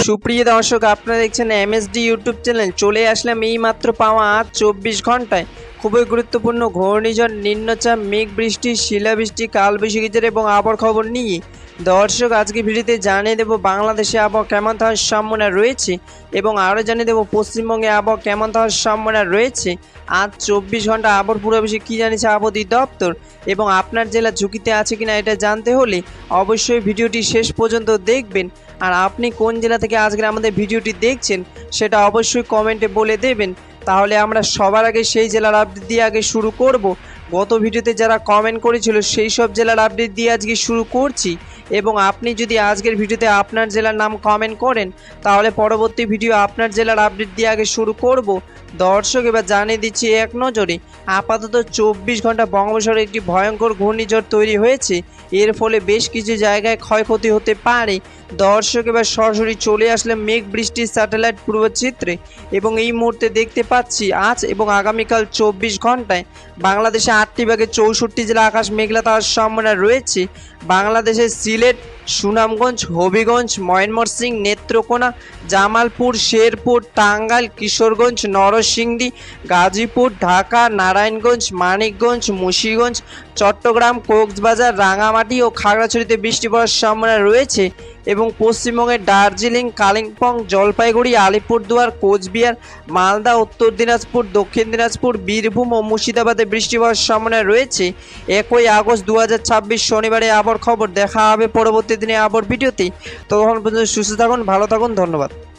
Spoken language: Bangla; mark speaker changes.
Speaker 1: সুপ্রিয় দর্শক, আপনারা দেখছেন এমএসডি ইউটিউব চ্যানেল। চলে আসলাম এই মাত্র পাওয়া আজ 24 ঘন্টায় খুবই গুরুত্বপূর্ণ ঘূর্ণিঝড়, নিম্নচাপ, মেঘ বৃষ্টি, শিলাবৃষ্টি, কালবৈশাখী ঝড় এবং আবহাওয়ার খবর নিয়ে। দর্শক, আজকে ভিডিওতে জানিয়ে দেব বাংলাদেশে আবহাওয়া কেমন থাকার সম্ভাবনা রয়েছে এবং আরও জানিয়ে দেব পশ্চিমবঙ্গে আবহাওয়া কেমন থাকার সম্ভাবনা রয়েছে। আজ 24 ঘন্টা আবহাওয়ার পূর্বাভাসে কী জানিয়েছে আবহাওয়া দপ্তর এবং আপনার জেলা ঝুঁকিতে আছে কিনা এটা জানতে হলে অবশ্যই ভিডিওটি শেষ পর্যন্ত দেখবেন। আর আপনি কোন জেলা থেকে আজকের আমাদের ভিডিওটি দেখছেন সেটা অবশ্যই কমেন্টে বলে দেবেন, তাহলে আমরা সবার আগে সেই জেলার আপডেট দিয়ে আগে শুরু করব। গত ভিডিওতে যারা কমেন্ট করেছিল সেই সব জেলার আপডেট দিয়ে আজকে শুরু করছি এবং আপনি যদি আজকের ভিডিওতে আপনার জেলার নাম কমেন্ট করেন তাহলে পরবর্তী ভিডিও আপনার জেলার আপডেট দিয়ে আগে শুরু করব। দর্শক, এবার জানিয়ে দিচ্ছি এক নজরে আপাতত 24 ঘন্টা বঙ্গোপসাগরে একটি ভয়ঙ্কর ঘূর্ণিঝড় তৈরি হয়েছে। এর ফলে বেশ কিছু জায়গায় ক্ষয়ক্ষতি হতে পারে। দর্শক, এবার সরাসরি চলে আসলে মেঘ বৃষ্টির স্যাটেলাইট পূর্বচিত্রে এবং এই মুহূর্তে দেখতে পাচ্ছি আজ এবং আগামীকাল 24 ঘন্টায় বাংলাদেশে 8টি ভাগে 64 জেলা আকাশ মেঘলা থাকার সম্ভাবনা রয়েছে। বাংলাদেশের সিলেট, সুনামগঞ্জ, হবিগঞ্জ, ময়মনসিংহ, নেত্রকোনা, জামালপুর, শেরপুর, টাঙ্গাইল, কিশোরগঞ্জ, নরসিংদী, গাজীপুর, ঢাকা, নারায়ণগঞ্জ, মানিকগঞ্জ, মুন্সিগঞ্জ, চট্টগ্রাম, কক্সবাজার, রাঙামাটি ও খাগড়াছড়িতে বৃষ্টি পড়ার সম্ভাবনা রয়েছে এবং পশ্চিমবঙ্গের দার্জিলিং, কালিম্পং, জলপাইগুড়ি, আলিপুরদুয়ার, কোচবিহার, মালদা, উত্তর দিনাজপুর, দক্ষিণ দিনাজপুর, বীরভূম ও মুর্শিদাবাদে বৃষ্টি পড়ার সম্ভাবনা রয়েছে। 1 আগস্ট 2026 শনিবারে আবহাওয়ার খবর। দেখা হবে পরবর্তী দিনে আবহাওয়ার ভিডিওতে। ততক্ষণ পর্যন্ত সুস্থ থাকুন, ভালো থাকুন, ধন্যবাদ।